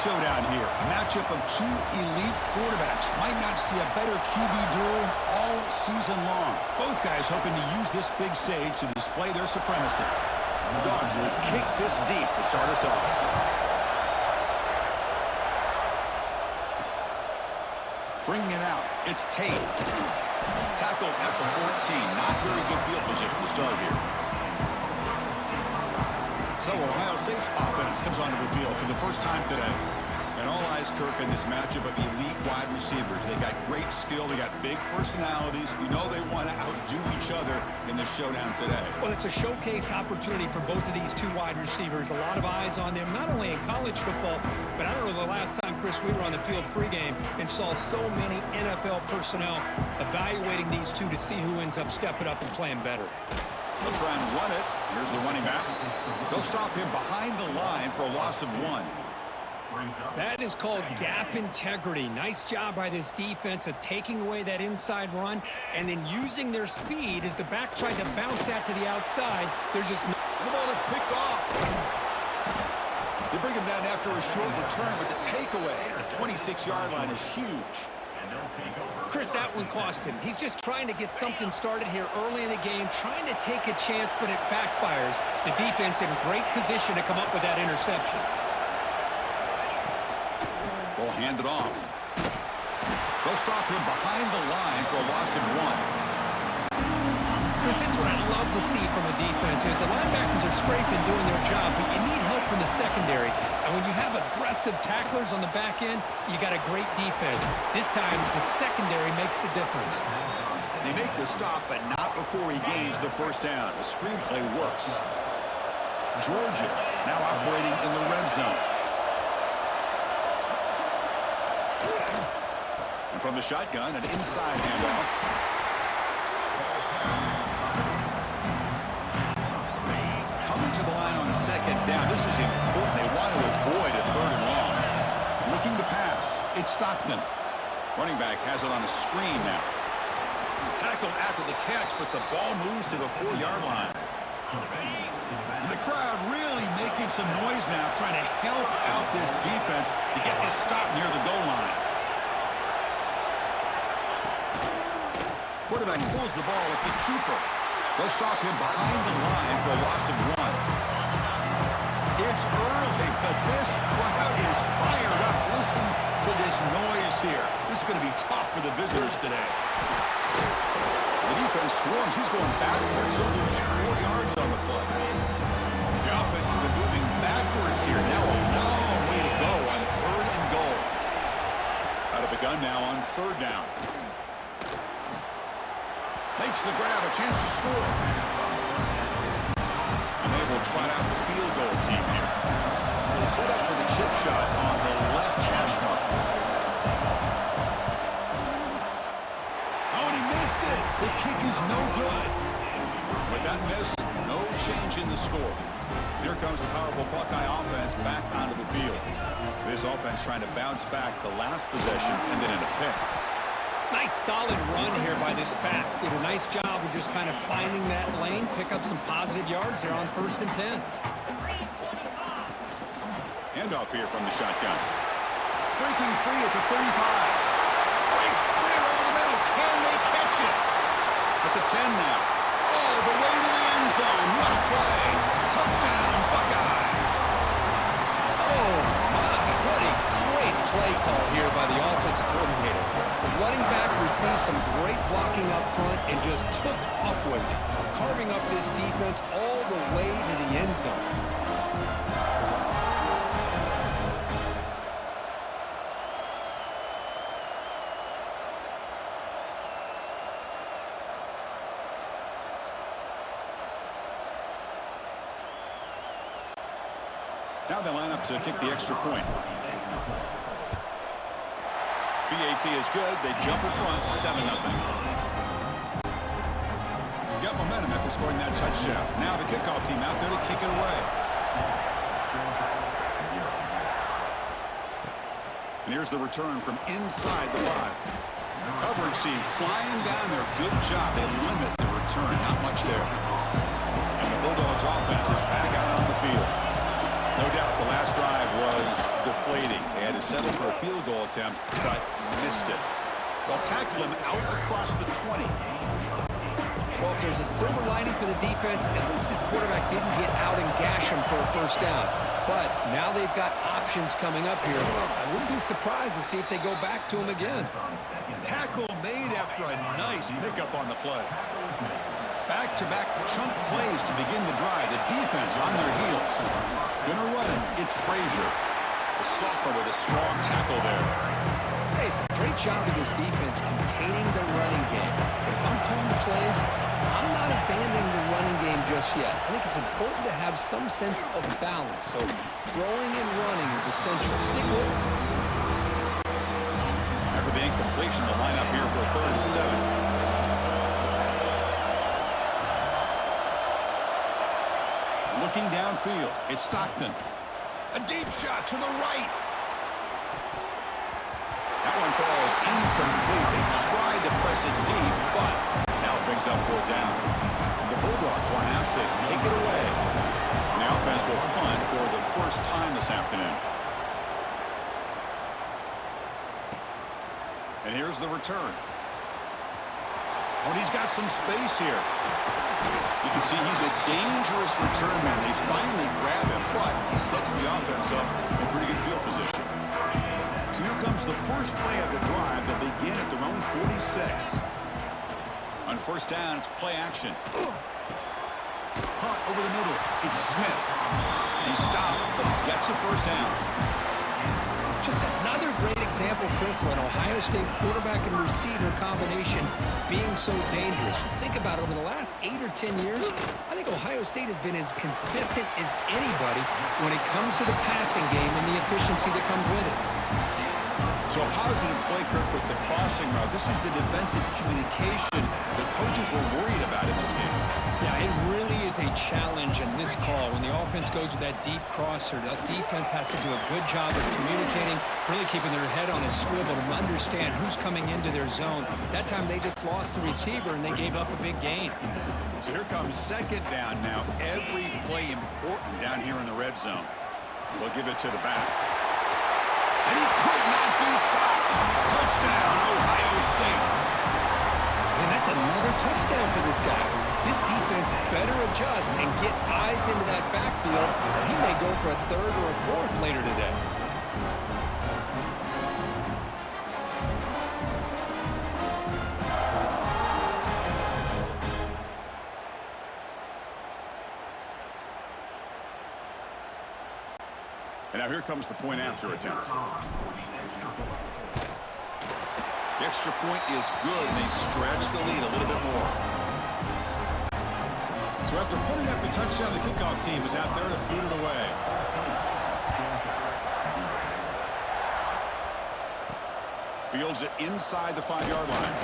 showdown here. A matchup of two elite quarterbacks. Might not see a better QB duel all season long. Both guys hoping to use this big stage to display their supremacy. The Dogs will kick this deep to start us off. Bringing it out, it's Tate. Tackled at the 14. Not very good field position to start here. So Ohio State's offense comes onto the field for the first time today. And all eyes, Kirk, in this matchup of elite wide receivers. They got great skill. They got big personalities. You know they want to outdo each other in this showdown today. Well, it's a showcase opportunity for both of these two wide receivers. A lot of eyes on them, not only in college football, but I don't know the last time, Chris, we were on the field pregame and saw so many NFL personnel evaluating these two to see who ends up stepping up and playing better. They'll try and run it. Here's the running back. They'll stop him behind the line for a loss of 1. That is called gap integrity. Nice job by this defense of taking away that inside run and then using their speed as the back tried to bounce that to the outside. There's just no... The ball is picked off. They bring him down after a short return, but the takeaway at the 26-yard line is huge. Chris, that one cost him. He's just trying to get something started here early in the game, trying to take a chance, but it backfires. The defense in great position to come up with that interception. Ball handed off. They'll stop him behind the line for a loss of 1. Chris, this is what I love to see from a defense is the linebackers are scraping, doing their job, but you need help from the secondary. And when you have aggressive tacklers on the back end, you got a great defense. This time, the secondary makes the difference. They make the stop, but not before he gains the first down. The screenplay works. Georgia now operating in the red zone. And from the shotgun, an inside handoff. Coming to the line on second down. This is important. They want to avoid a 3rd and long. Looking to pass. It's Stockton. Running back has it on a screen now. Tackled after the catch, but the ball moves to the 4-yard line. And the crowd really making some noise now, trying to help out this defense to get this stop near the goal line. Quarterback pulls the ball. It's a keeper. They'll stop him behind the line for a loss of 1. It's early, but this crowd is fired up. Listen to this noise here. This is going to be tough for the visitors today. The defense swarms. He's going backwards. He'll lose 4 yards on the play. The offense has been moving backwards here. Now a long way to go on 3rd and goal. Out of the gun now on 3rd down. Makes the grab, a chance to score. And they will trot out the field goal team here. They'll set up for the chip shot on the left hash mark. Oh, and he missed it. The kick is no good. With that miss, no change in the score. Here comes the powerful Buckeye offense back onto the field. This offense trying to bounce back the last possession and then in a pick. Nice solid run here by this back. Did a nice job of just kind of finding that lane, pick up some positive yards here on 1st and 10. Handoff here from the shotgun. Breaking free at the 35. Breaks clear over the middle. Can they catch it? At the 10 now. Oh, the way to the end zone. What a play. Touchdown, Buckeyes. Oh, my. What a great play call here by the offensive coordinator. The running back received some great blocking up front and just took off with it, carving up this defense all the way to the end zone. Now they line up to kick the extra point. BAT is good. They jump in front, 7-0. Got momentum after scoring that touchdown. Now the kickoff team out there to kick it away. And here's the return from inside the 5. Coverage team flying down there. Good job. They limit the return. Not much there. And the Bulldogs offense is back out on the field. No doubt the last drive was deflating. They had to settle for a field goal attempt, but missed it. They'll tackle him out across the 20. Well, if there's a silver lining for the defense, at least this quarterback didn't get out and gash him for a first down. But now they've got options coming up here. I wouldn't be surprised to see if they go back to him again. Tackle made after a nice pickup on the play. Back-to-back chunk plays to begin the drive. The defense on their heels. Gonna run it. It's Frazier. The sophomore with a strong tackle there. Hey, it's a great job of this defense containing the running game. But if I'm calling the plays, I'm not abandoning the running game just yet. I think it's important to have some sense of balance. So throwing and running is essential. Stick with it. After the incompletion, the lineup here for a 3rd and 7. Looking downfield, it's Stockton. A deep shot to the right. That one falls incomplete. They tried to press it deep, but now it brings up 4th down. And the Bulldogs will have to take it away. And the offense will punt for the first time this afternoon. And here's the return. Oh, and he's got some space here. You can see he's a dangerous return man. They finally grab him, but he sets the offense up in pretty good field position. So here comes the first play of the drive. They'll begin at their own 46. On first down, it's play action. Punt over the middle. It's Smith. He stopped, but he gets a first down. Just another great example, Chris, of an Ohio State quarterback and receiver combination being so dangerous. Think about it, over the last 8 or 10 years, I think Ohio State has been as consistent as anybody when it comes to the passing game and the efficiency that comes with it. So a positive play, Kirk, with the crossing route. This is the defensive communication the coaches were worried about in this game. Yeah, it really is a challenge in this call. When the offense goes with that deep crosser, the defense has to do a good job of communicating, really keeping their head on a swivel to understand who's coming into their zone. That time they just lost the receiver and they gave up a big gain. So here comes 2nd down now. Every play important down here in the red zone. They'll give it to the back. And he could not be stopped. Touchdown, Ohio State. And that's another touchdown for this guy. This defense better adjust and get eyes into that backfield, or he may go for a 3rd or a 4th later today. And now here comes the point after attempt. The extra point is good, and they stretch the lead a little bit more. So after putting up a touchdown, the kickoff team is out there to boot it away. Fields it inside the 5-yard line.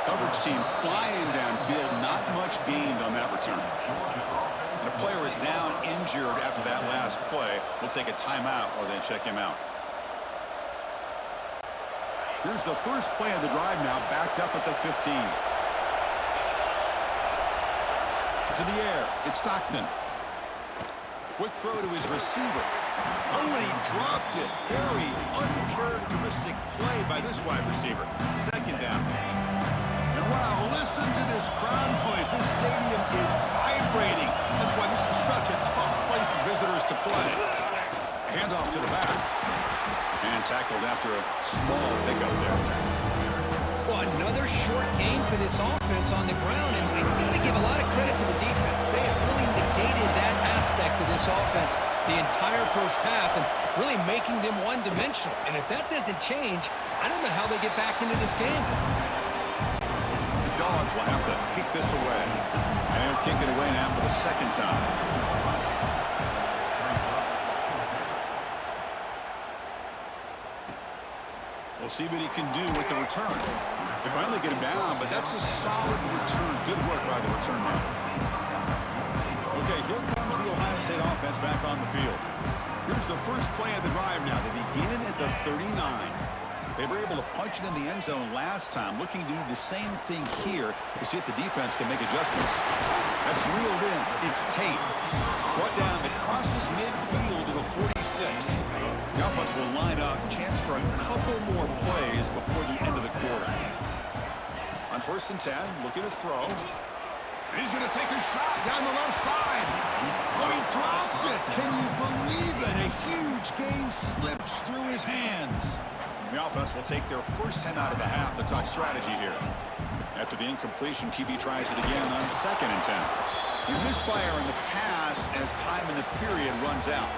Coverage team flying downfield, not much gained on that return. And a player is down injured after that last play. We'll take a timeout or then check him out. Here's the first play of the drive now, backed up at the 15. To the air, it's Stockton. Quick throw to his receiver. Oh, and he dropped it. Very uncharacteristic play by this wide receiver. 2nd down. And wow, listen to this crowd noise. This stadium is vibrating. That's why this is such a tough place for visitors to play. Handoff to the back. And tackled after a small pickup there. Well, another short gain for this offense on the ground, and we got to give a lot of credit to the defense. They have really negated that aspect of this offense the entire first half and really making them one-dimensional. And if that doesn't change, I don't know how they get back into this game. The Dogs will have to kick this away. And they'll kick it away now for the 2nd time. We'll see what he can do with the return. They finally get him down, but that's a solid return. Good work by the return man. Okay, here comes the Ohio State offense back on the field. Here's the first play of the drive now. They begin at the 39. They were able to punch it in the end zone last time, looking to do the same thing here to see if the defense can make adjustments. That's reeled in. It's Tate. Brought down. It crosses midfield to the 46. The offense will line up. Chance for a couple more plays before the end of the quarter. On 1st and 10, looking to throw. He's going to take a shot down the left side. Oh, he dropped it. Can you believe it? A huge gain slips through his hands. The offense will take their first 10 out of the half. The talk strategy here. After the incompletion, QB tries it again on 2nd and 10. He misfire in the pass as time in the period runs out.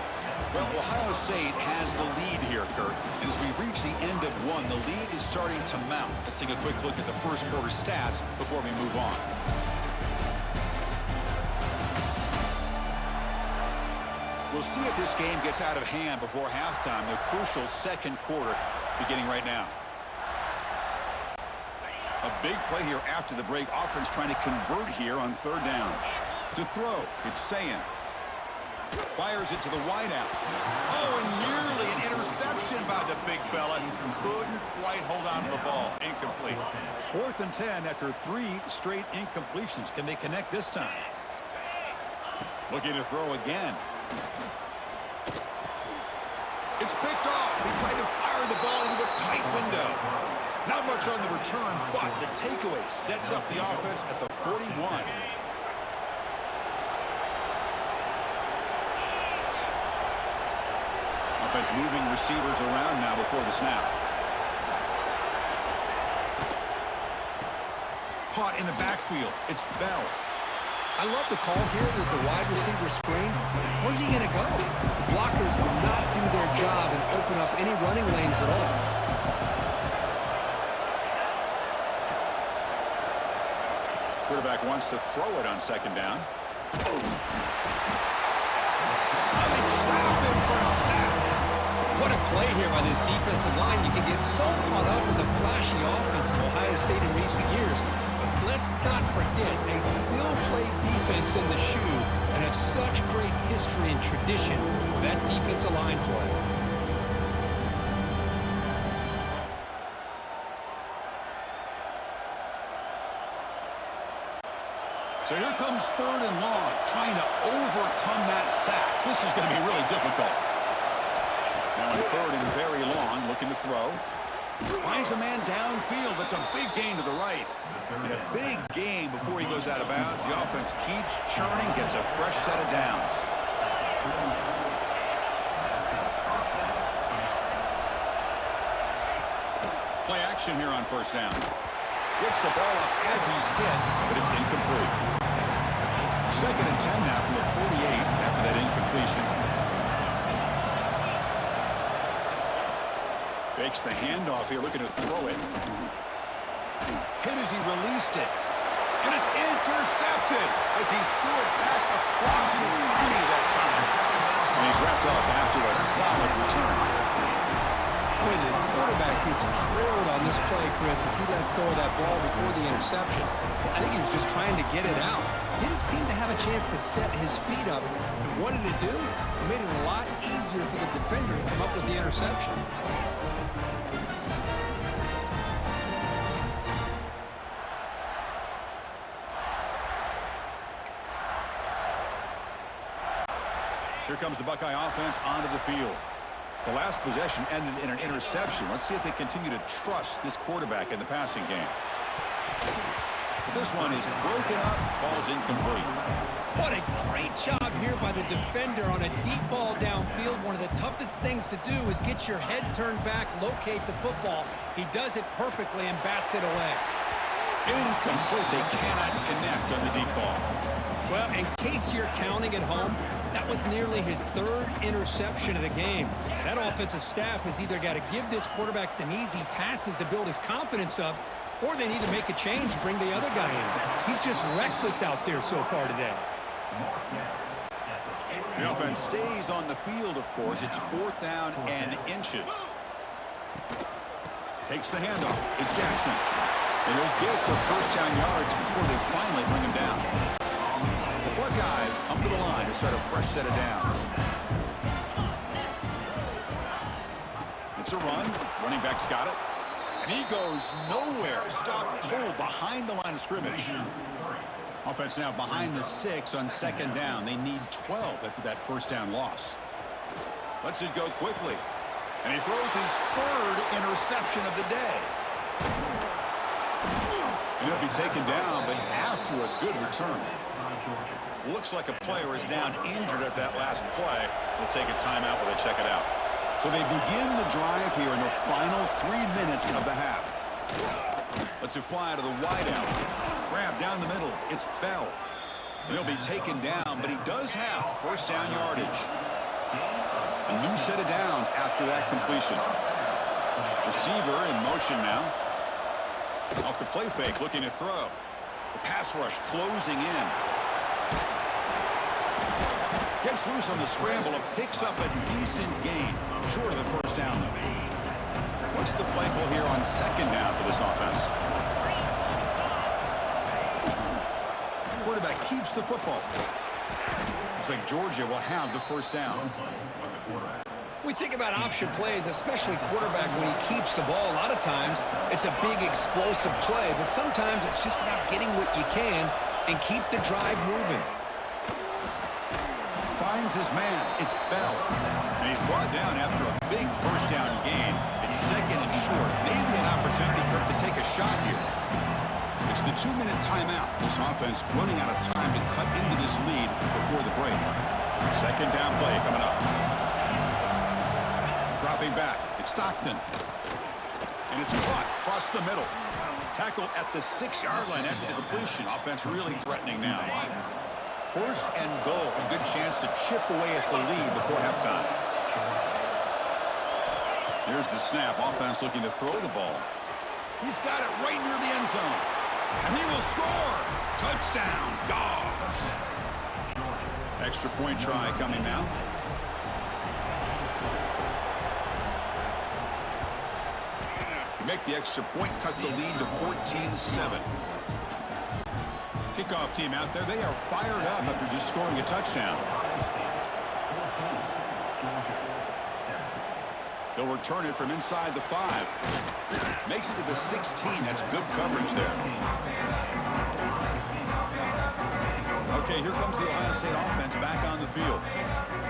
Well, Ohio State has the lead here, Kirk. And as we reach the end of one, the lead is starting to mount. Let's take a quick look at the first quarter stats before we move on. We'll see if this game gets out of hand before halftime. The crucial second quarter beginning right now. A big play here after the break. Offense trying to convert here on 3rd down. To throw, it's Sayin. Fires it to the wideout. Oh, and nearly an interception by the big fella. Couldn't quite hold on to the ball. Incomplete. 4th and 10 after 3 straight incompletions. Can they connect this time? Looking to throw again. It's picked off. He tried to fire the ball into a tight window. Not much on the return, but the takeaway sets up the offense at the 41. Offense moving receivers around now before the snap. Caught in the backfield. It's Bell. I love the call here with the wide receiver screen. Where's he going to go? The blockers do not do their job and open up any running lanes at all. Quarterback wants to throw it on 2nd down. Oh, they trap him for a sack. What a play here by this defensive line. You can get so caught up in the flashy offense of Ohio State in recent years. Let's not forget, they still play defense in the shoe and have such great history and tradition with that defensive line play. So here comes 3rd and long, trying to overcome that sack. This is going to be really difficult. Now on 3rd and very long, looking to throw. Finds a man downfield. That's a big gain to the right. And a big gain before he goes out of bounds. The offense keeps churning, gets a fresh set of downs. Play action here on 1st down. Gets the ball up as he's hit, but it's incomplete. 2nd and 10 now from the 48 after that incompletion. Fakes the handoff here, looking to throw it. Hit as he released it. And it's intercepted as he threw it back across his body that time. And he's wrapped up after a solid return. When the quarterback gets trailed on this play, Chris, as he lets go of that ball before the interception, I think he was just trying to get it out. Didn't seem to have a chance to set his feet up. And what did it do? It made it a lot easier for the defender to come up with the interception. Here comes the Buckeye offense onto the field. The last possession ended in an interception. Let's see if they continue to trust this quarterback in the passing game. But this one is broken up, falls incomplete. What a great job here by the defender on a deep ball downfield. One of the toughest things to do is get your head turned back, locate the football. He does it perfectly and bats it away. Incomplete. They cannot connect on the deep ball. Well, in case you're counting at home, that was nearly his 3rd interception of the game. That offensive staff has either got to give this quarterback some easy passes to build his confidence up, or they need to make a change, bring the other guy in. He's just reckless out there so far today. The offense stays on the field, of course. It's 4th down and inches. Takes the handoff. It's Jackson. And he'll get the first down yards before they finally bring him down. The Buckeyes come to the line to start a fresh set of downs. It's a run. Running back's got it. And he goes nowhere. Stop cold behind the line of scrimmage. Offense now behind the 6 on second down. They need 12 after that first down loss. Lets it go quickly. And he throws his 3rd interception of the day. And he'll be taken down, but after a good return. Looks like a player is down injured at that last play. We'll take a timeout while they check it out. So they begin the drive here in the final 3 minutes of the half. Lets it fly to the wideout. Grab down the middle. It's Bell. And he'll be taken down, but he does have first down yardage. A new set of downs after that completion. Receiver in motion now. Off the play fake, looking to throw. The pass rush closing in. Gets loose on the scramble and picks up a decent gain. Short of the first down, though. What's the play call here on second down for this offense? Quarterback keeps the football. Looks like Georgia will have the first down. We think about option plays, especially quarterback when he keeps the ball. A lot of times, it's a big explosive play, but sometimes it's just about getting what you can and keep the drive moving. Finds his man. It's Bell. And he's brought down after a big first down gain. It's second and short. Maybe an opportunity, Kirk, to take a shot here. It's the 2-minute timeout. This offense running out of time to cut into this lead before the break. Second down play coming up. Dropping back. It's Stockton. And it's caught across the middle. Tackle at the 6-yard line after the completion. Offense really threatening now. First and goal. A good chance to chip away at the lead before halftime. Here's the snap. Offense looking to throw the ball. He's got it right near the end zone. And he will score. Touchdown, Dogs. Extra point try coming now. To make the extra point, cut the lead to 14-7. Kickoff team out there, they are fired up after just scoring a touchdown. They'll return it from inside the 5. Makes it to the 16. That's good coverage there. Okay, here comes the Ohio State offense back on the field.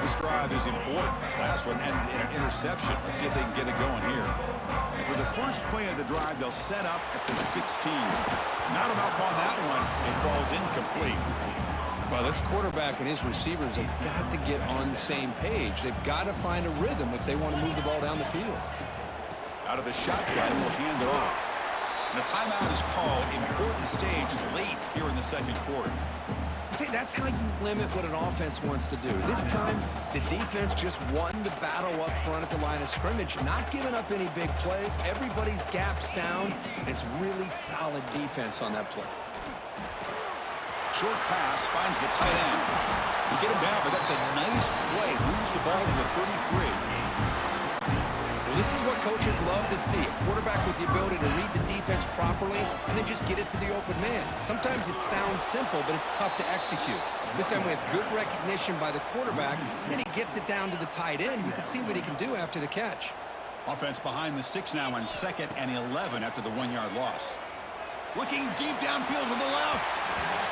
This drive is important. Last one ended in an interception. Let's see if they can get it going here. And for the first play of the drive, they'll set up at the 16. Not enough on that one. It falls incomplete. Well, this quarterback and his receivers have got to get on the same page. They've got to find a rhythm if they want to move the ball down the field. Out of the shotgun, will hand it off. And a timeout is called. Important stage late here in the second quarter. See, that's how you limit what an offense wants to do. This time, the defense just won the battle up front at the line of scrimmage, not giving up any big plays. Everybody's gap sound. It's really solid defense on that play. Short pass finds the tight end. You get him down, but that's a nice play. Moves the ball to the 33. Well, this is what coaches love to see. A quarterback with the ability to read the defense properly and then just get it to the open man. Sometimes it sounds simple, but it's tough to execute. This time we have good recognition by the quarterback, and he gets it down to the tight end. You can see what he can do after the catch. Offense behind the 6 now on 2nd and 11 after the 1-yard loss. Looking deep downfield to the left.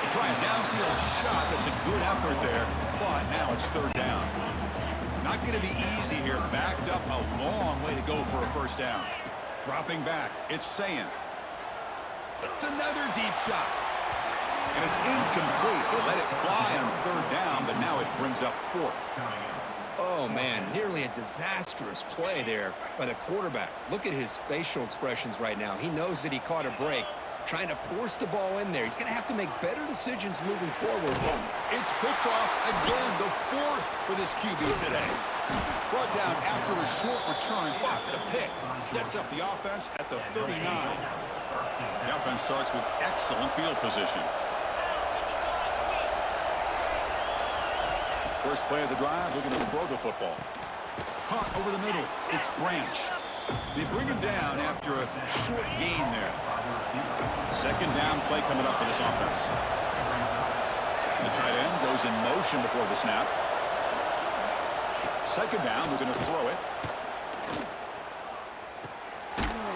They try a downfield shot. That's a good effort there, but now it's 3rd down. Not going to be easy here. Backed up a long way to go for a first down. Dropping back. It's Sayin. It's another deep shot. And it's incomplete. They let it fly on 3rd down, but now it brings up 4th. Oh, man, nearly a disastrous play there by the quarterback. Look at his facial expressions right now. He knows that he caught a break, trying to force the ball in there. He's going to have to make better decisions moving forward. It's picked off again, the 4th for this QB today. Brought down after a short return, but the pick sets up the offense at the 39. The offense starts with excellent field position. First play of the drive, looking to throw the football. Caught over the middle. It's Branch. They bring him down after a short gain there. Second down play coming up for this offense. The tight end goes in motion before the snap. Second down, we're going to throw it.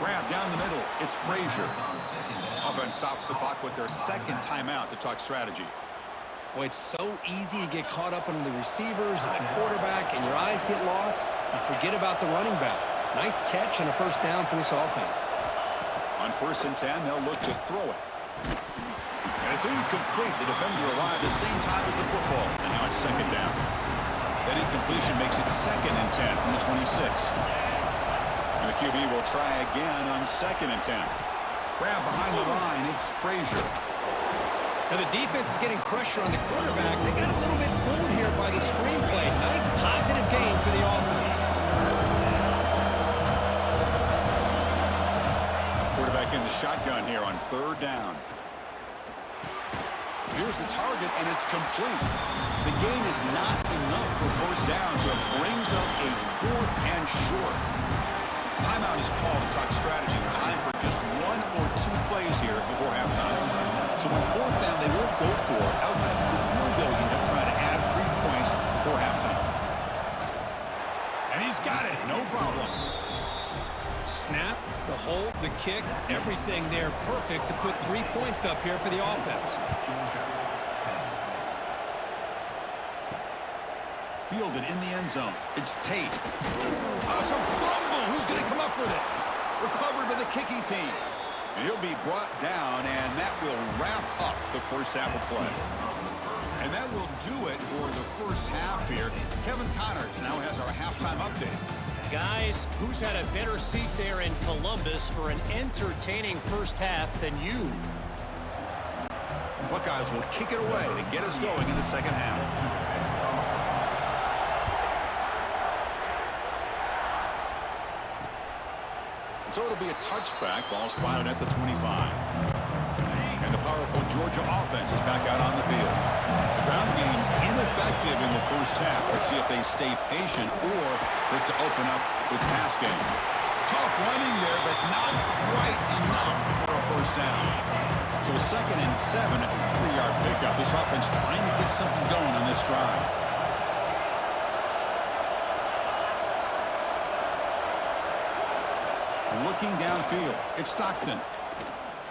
Grab down the middle. It's Frazier. Offense stops the clock with their second timeout to talk strategy. Well, it's so easy to get caught up in the receivers and the quarterback, and your eyes get lost. You forget about the running back. Nice catch and a first down for this offense. On 1st and 10, they'll look to throw it. And it's incomplete. The defender arrived the same time as the football. And now it's 2nd down. That incompletion makes it 2nd and 10 from the 26. And the QB will try again on 2nd and 10. Grab behind the line. It's Frazier. Now the defense is getting pressure on the quarterback. They got a little bit fooled here by the screenplay. Nice positive gain for the offense. Quarterback in the shotgun here on 3rd down. Here's the target, and it's complete. The gain is not enough for 1st down, so it brings up a 4th and short. Timeout is called to talk strategy. Time for just 1 or 2 plays here before halftime. So when 4th down, they won't go for it. Out comes the field goal unit trying to add 3 points before halftime. And he's got it, no problem. Snap, the hold, the kick, everything there perfect to put 3 points up here for the offense. Fielded in the end zone. It's Tate. Oh, it's a fumble. Who's going to come up with it? Recovered by the kicking team. And he'll be brought down, and that will wrap up the first half of play. And that will do it for the first half here. Kevin Connors now has our halftime update. Guys, who's had a better seat there in Columbus for an entertaining first half than you? Buckeyes will kick it away to get us going in the second half. So it'll be a touchback, ball spotted at the 25. And the powerful Georgia offense is back out on the field. The ground game ineffective in the first half. Let's see if they stay patient or look to open up with pass game. Tough running there, but not quite enough for a first down. So 2nd and 7 at the 3-yard pickup. This offense trying to get something going on this drive. Looking downfield. It's Stockton.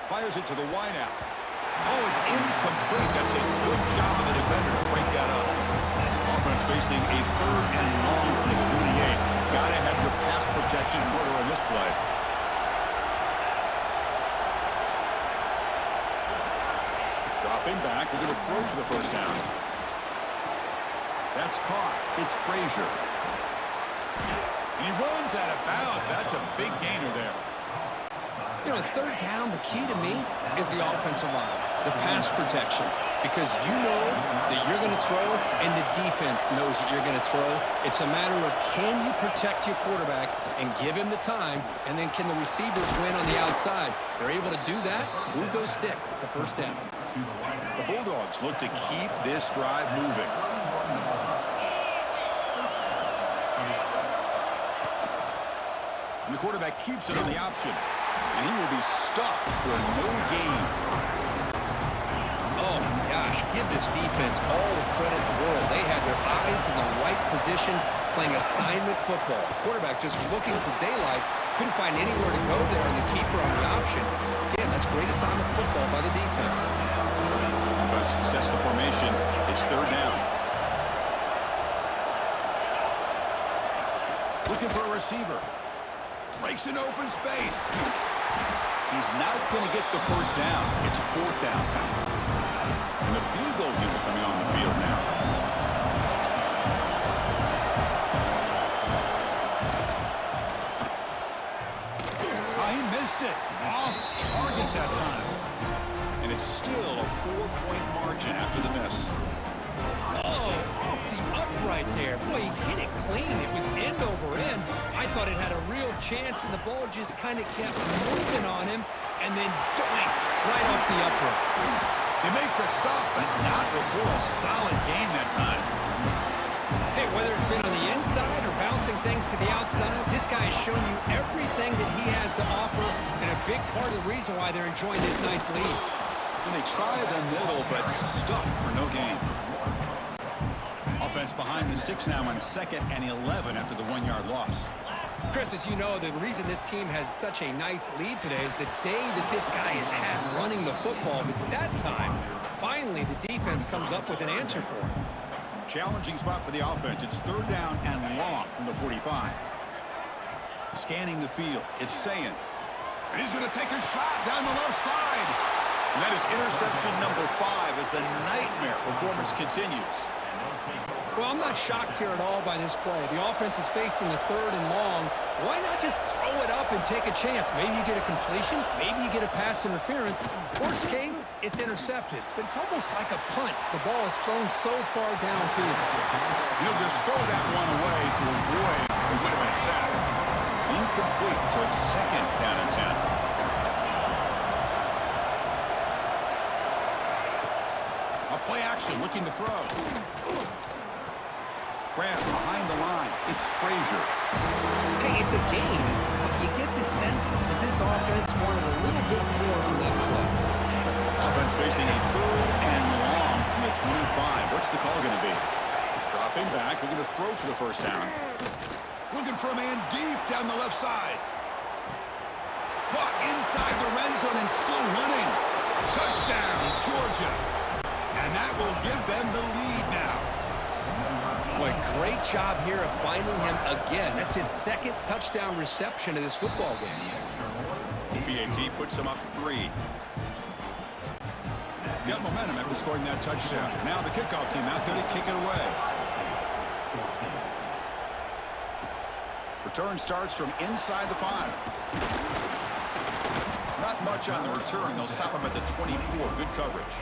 Fires it to the wideout. Oh, it's incomplete. That's a good job of the defender to break that up. Offense facing a 3rd and long from the 28. Gotta have your pass protection in order in this play. Dropping back. We're going to throw for the first down. That's caught. It's Frazier. And he runs out of bounds. That's a big gainer there. You know, 3rd down, the key to me is the offensive line, the pass protection, because you know that you're going to throw and the defense knows that you're going to throw. It's a matter of can you protect your quarterback and give him the time, and then can the receivers win on the outside? They're able to do that, move those sticks. It's a first down. The Bulldogs look to keep this drive moving. And the quarterback keeps it on the option. And he will be stuffed for no gain. Oh, my gosh. Give this defense all the credit in the world. They had their eyes in the right position playing assignment football. Quarterback just looking for daylight. Couldn't find anywhere to go there, and the keeper on the option. Again, that's great assignment football by the defense. Offense sets the formation. It's 3rd down. Looking for a receiver. Breaks an open space. He's not going to get the first down. It's 4th down. And the field goal unit coming on the field now. Oh, he missed it. Off target that time. And it's still a 4-point margin after the miss. Oh, off the upright there. Boy, he hit it clean. It was end over end. I thought it had a real chance, and the ball just kind of kept moving on him, and then doink, right off the upright. They make the stop, but not before a solid gain that time. Hey, whether it's been on the inside or bouncing things to the outside, this guy has shown you everything that he has to offer, and a big part of the reason why they're enjoying this nice lead. And they try the middle, but stuck for no gain. Offense behind the 6 now on 2nd and 11 after the 1-yard loss. Chris, as you know, the reason this team has such a nice lead today is the day that this guy has had running the football. But that time, finally, the defense comes up with an answer for him. Challenging spot for the offense. It's 3rd down and long from the 45. Scanning the field. It's Sayin. And he's going to take a shot down the left side. And that is interception number 5 as the nightmare performance continues. Well, I'm not shocked here at all by this play. The offense is facing a 3rd and long. Why not just throw it up and take a chance? Maybe you get a completion. Maybe you get a pass interference. Worst case, it's intercepted. But it's almost like a punt. The ball is thrown so far downfield. He'll just throw that one away to avoid what would have been a sack. Incomplete, so it's 2nd down and 10. Play action, looking to throw. Grab behind the line. It's Frazier. Hey, it's a game, but you get the sense that this offense wanted a little bit more from that play. Offense facing a 3rd and long from the 25. What's the call going to be? Dropping back, looking to throw for the 1st down. Looking for a man deep down the left side. Caught inside the red zone and still running. Touchdown, Georgia. And that will give them the lead now. Boy, great job here of finding him again. That's his 2nd touchdown reception of this football game. BAT puts him up 3. Got momentum after scoring that touchdown. Now the kickoff team out there to kick it away. Return starts from inside the 5. Not much on the return. They'll stop him at the 24. Good coverage.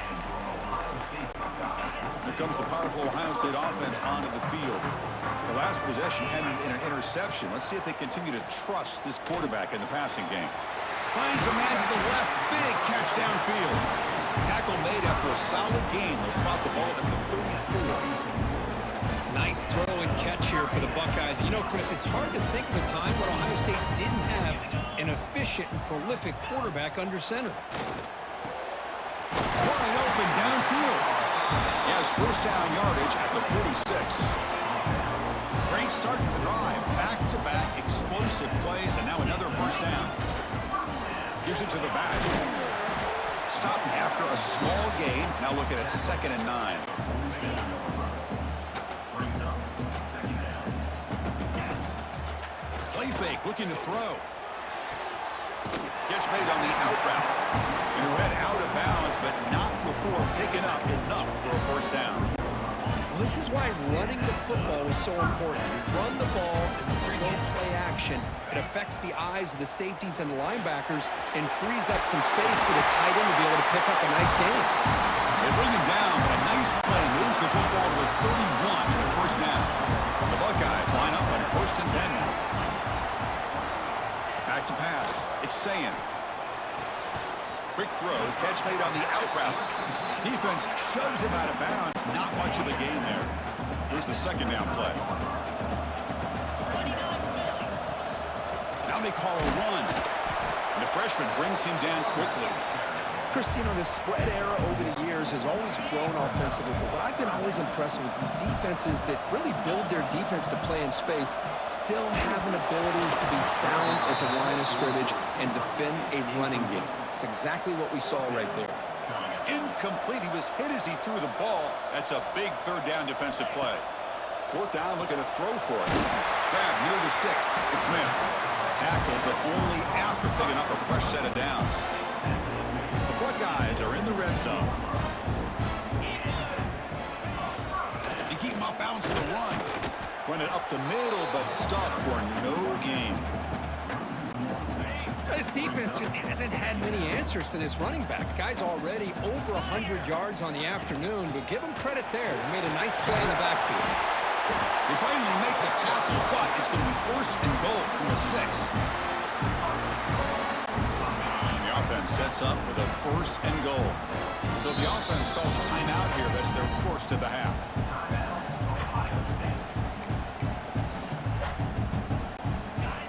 Here comes the powerful Ohio State offense onto the field. The last possession ended in an interception. Let's see if they continue to trust this quarterback in the passing game. Finds a man to the left. Big catch downfield. Tackle made after a solid game. They'll spot the ball at the 34. Nice throw and catch here for the Buckeyes. You know, Chris, it's hard to think of a time when Ohio State didn't have an efficient and prolific quarterback under center. Wide open downfield. He has 1st down yardage at the 46. Great start to the drive. Back-to-back explosive plays, and now another 1st down. Gives it to the back. Stopped after a small gain. Now looking at 2nd and 9. Play fake, looking to throw. Gets made on the out route. And who head out of bounds, but not before picking up enough for a 1st down. Well, this is why running the football is so important. You run the ball and you go play action. It affects the eyes of the safeties and linebackers and frees up some space for the tight end to be able to pick up a nice gain. They bring him down, but a nice play moves the football to the 31 and a 1st down. The Buckeyes line up on 1st and 10 now. Back to pass. It's Sayin. Quick throw. Catch made on the out route. Defense shoves him out of bounds. Not much of a gain there. Here's the 2nd down play. Now they call a run. And the freshman brings him down quickly. Chris, you know, the spread era over the years has always grown offensively, but what I've been always impressed with defenses that really build their defense to play in space still have an ability to be sound at the line of scrimmage and defend a running game. It's exactly what we saw right there. Incomplete. He was hit as he threw the ball. That's a big 3rd down defensive play. 4th down, look at a throw for it. Grab near the sticks. It's Smith. Tackled, but only after picking up a fresh set of downs. The Buckeyes are in the red zone. You keep him off balance for the run. Run it up the middle, but stuffed for no gain. This defense just hasn't had many answers for this running back. The guy's already over 100 yards on the afternoon, but give him credit there. He made a nice play in the backfield. They finally make the tackle, but it's going to be 1st and goal from the 6. The offense sets up with a 1st and goal. So the offense calls a timeout here. That's their 1st of the half.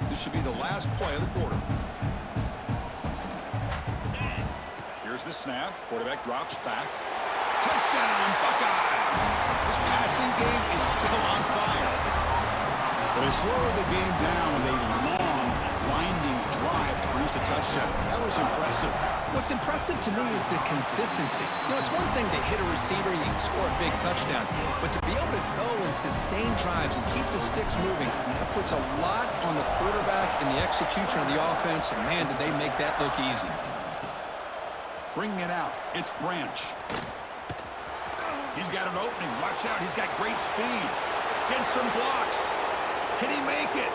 This should be the last play of the quarter. Here's the snap. Quarterback drops back. Touchdown, Buckeyes! This passing game is still on fire. Well, they slowed the game down with a long, winding drive to produce a touchdown. That was impressive. What's impressive to me is the consistency. You know, it's one thing to hit a receiver and you can score a big touchdown, but to be able to go and sustain drives and keep the sticks moving, that puts a lot on the quarterback and the execution of the offense, and man, did they make that look easy. Bringing it out, it's Branch. He's got an opening. Watch out, he's got great speed. Gets some blocks. Can he make it?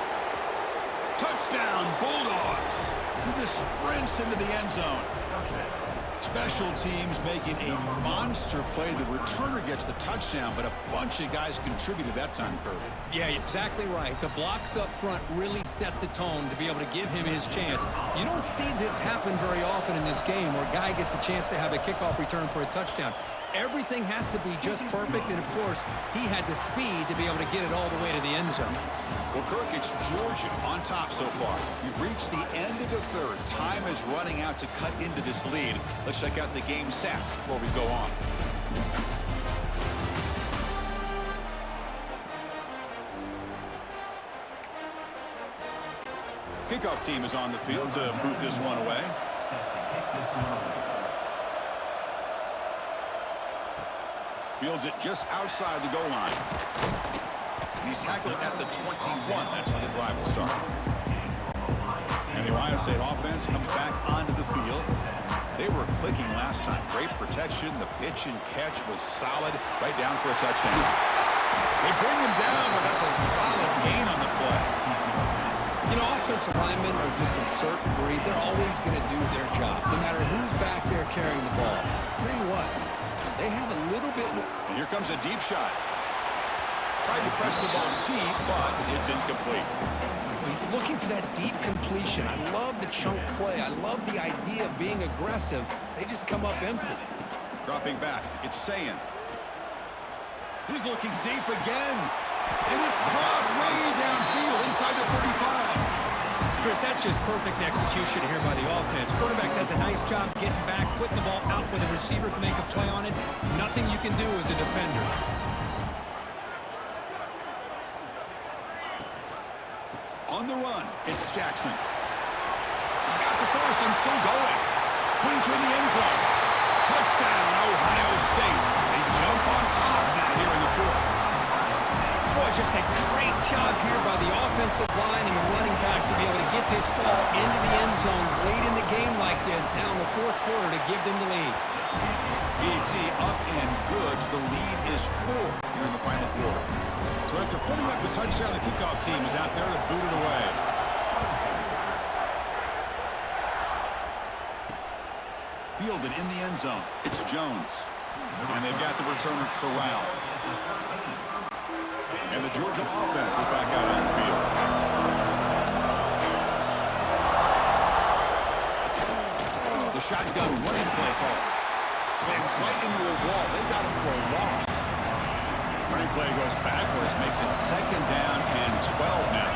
Touchdown, Bulldogs. He just sprints into the end zone. Special teams making a monster play. The returner gets the touchdown, but a bunch of guys contributed that time, Kirby. Yeah, you're exactly right. The blocks up front really set the tone to be able to give him his chance. You don't see this happen very often in this game where a guy gets a chance to have a kickoff return for a touchdown. Everything has to be just perfect, and of course, he had the speed to be able to get it all the way to the end zone. Well, Kirk, it's Georgia on top so far. We've reached the end of the third. Time is running out to cut into this lead. Let's check out the game stats before we go on. Kickoff team is on the field to boot this one away. Fields it just outside the goal line. And he's tackled at the 21. That's where the drive will start. And the Ohio State offense comes back onto the field. They were clicking last time. Great protection. The pitch and catch was solid. Right down for a touchdown. They bring him down, but that's a solid gain on the play. You know, offensive linemen are just a certain breed. They're always going to do their job, no matter who's back there carrying the ball. I'll tell you what, they have a little bit more. And here comes a deep shot. Tried to press the ball deep, but it's incomplete. He's looking for that deep completion. I love the chunk play. I love the idea of being aggressive. They just come up empty. Dropping back, it's Sayin. He's looking deep again. And it's caught way downfield inside the 35. Chris, that's just perfect execution here by the offense. Quarterback does a nice job getting back, putting the ball out where the receiver can make a play on it. Nothing you can do as a defender. On the run, it's Jackson. He's got the first and still going. Clean to the end zone. Touchdown, Ohio State. They jump on top now here in the fourth. Boy, just a great job here by the offensive line and the running back to be able to get this ball into the end zone late in the game like this, now in the fourth quarter, to give them the lead. BT up and good. The lead is 4 here in the final quarter. So after putting up the touchdown, the kickoff team is out there to boot it away. Fielded in the end zone. It's Jones. And they've got the returner corralled. And the Georgia offense is back out on the field. The shotgun running play call. Slams right into a wall. They got him for a loss. Running play goes backwards, makes it 2nd down and 12 now.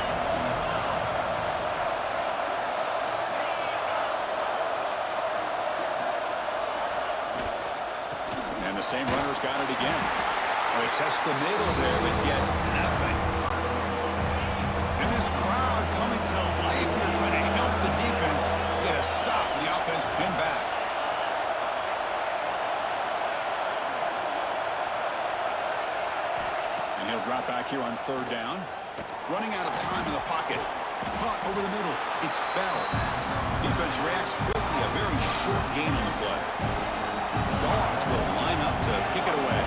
And the same runner's got it again. They test the middle there, but get nothing. And this crowd coming to life here, trying to help the defense get a stop. The offense pinned back. And he'll drop back here on 3rd down. Running out of time in the pocket. Caught over the middle. It's Bell. Defense reacts quickly. A very short gain on the play. The Dogs will line up to kick it away.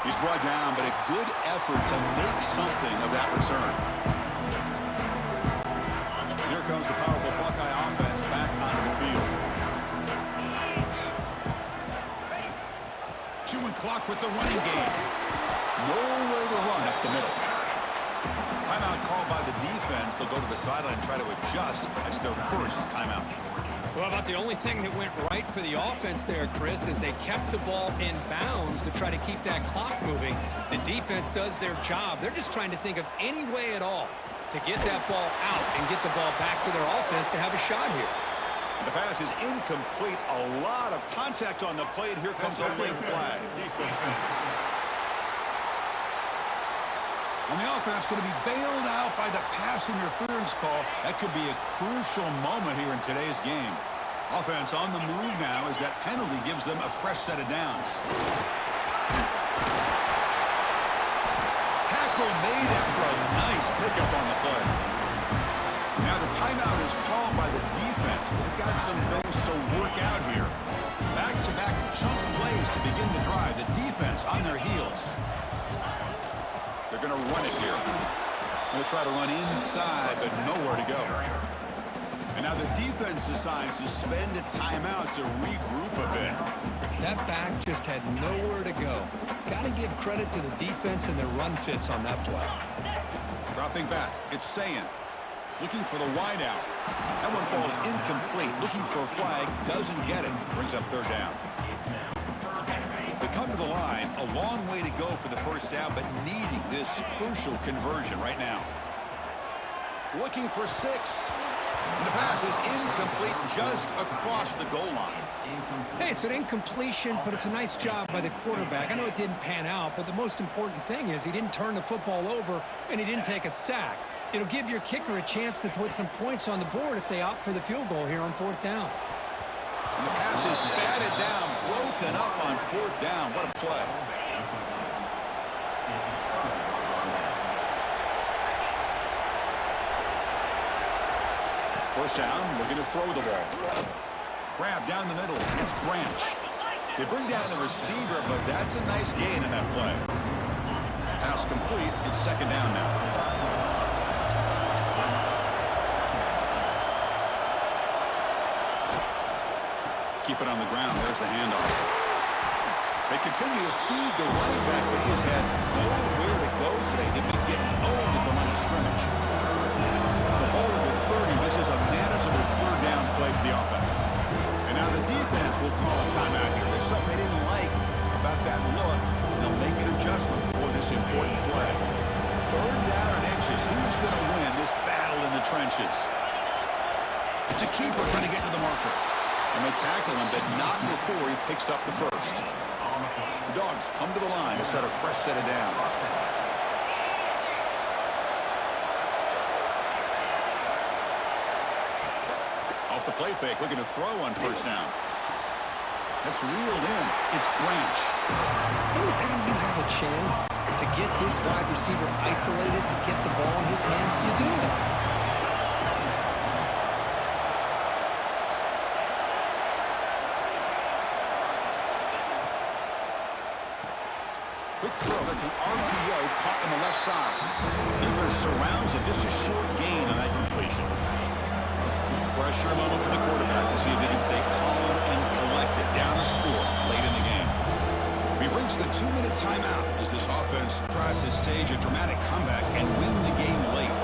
He's brought down, but a good effort to make something of that return. Here comes the powerful Buckeye offense back onto the field. Chewing clock with the running game. Nowhere to run up the middle. Timeout called by the defense. They'll go to the sideline and try to adjust. It's their first timeout. Well, about the only thing that went right for the offense there, Chris, is they kept the ball in bounds to try to keep that clock moving. The defense does their job. They're just trying to think of any way at all to get that ball out and get the ball back to their offense to have a shot here. The pass is incomplete. A lot of contact on the plate. Here comes a late flag. And the offense going to be bailed out by the pass interference call. That could be a crucial moment here in today's game. Offense on the move now as that penalty gives them a fresh set of downs. Tackle made after a nice pickup on the play. Now the timeout is called by the defense. They've got some things to work out here. Back-to-back chunk plays to begin the drive. The defense on their heels. They're going to run it here. They'll try to run inside, but nowhere to go. And now the defense decides to spend a timeout to regroup a bit. That back just had nowhere to go. Got to give credit to the defense and their run fits on that play. Dropping back, it's Sayan. Looking for the wide out. That one falls incomplete. Looking for a flag, doesn't get it. Brings up third down. They come to the line, a long way to go for the first down, but needing this crucial conversion right now. Looking for 6. And the pass is incomplete just across the goal line. Hey, it's an incompletion, but it's a nice job by the quarterback. I know it didn't pan out, but the most important thing is he didn't turn the football over and he didn't take a sack. It'll give your kicker a chance to put some points on the board if they opt for the field goal here on 4th down. And the pass is batted down, broken up on 4th down. What a play. First down, looking to throw the ball. Grab down the middle. It's Branch. They bring down the receiver, but that's a nice gain in that play. Pass complete. It's 2nd down now. Keep it on the ground. There's the handoff. They continue to feed the running back, but he has had nowhere to go today. They've been getting owned at the line of scrimmage. So ball with the 30. This is a manageable 3rd down play for the offense. And now the defense will call a timeout here. There's something they didn't like about that look. They'll make an adjustment for this important play. 3rd down and inches. Who's going to win this battle in the trenches? It's a keeper trying to get to the marker. And they tackle him, but not before he picks up the first. The Dogs come to the line to set a fresh set of downs. Off the play fake, looking to throw on 1st down. That's reeled in. It's Branch. Anytime you have a chance to get this wide receiver isolated, to get the ball in his hands, you do it. Quick throw. That's an RPO caught on the left side. Defense surrounds it. Just a short gain on that completion. Pressure moment for the quarterback. We'll see if he can stay calm and collected down the score late in the game. We've reached the 2-minute timeout as this offense tries to stage a dramatic comeback and win the game late.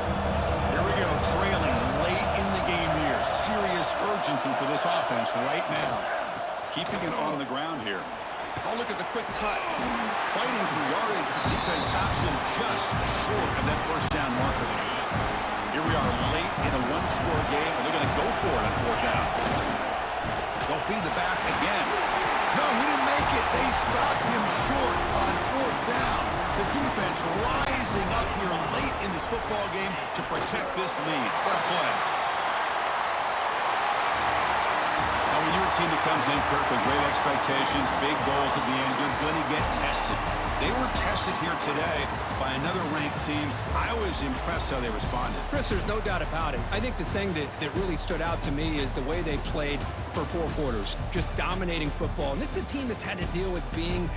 Here we go, trailing late in the game here. Serious urgency for this offense right now. Keeping it on the ground here. Oh, look at the quick cut. Fighting for yardage, but the defense stops him just short of that 1st down marker. Here we are late in a 1-score game, and they're going to go for it on 4th down. They'll feed the back again. No, he didn't make it. They stopped him short on 4th down. The defense rising up here late in this football game to protect this lead. What a play. When you're a team that comes in, Kirk, with great expectations, big goals at the end, you're going to get tested. They were tested here today by another ranked team. I was impressed how they responded. Chris, there's no doubt about it. I think the thing that really stood out to me is the way they played for 4 quarters, just dominating football. And this is a team that's had to deal with being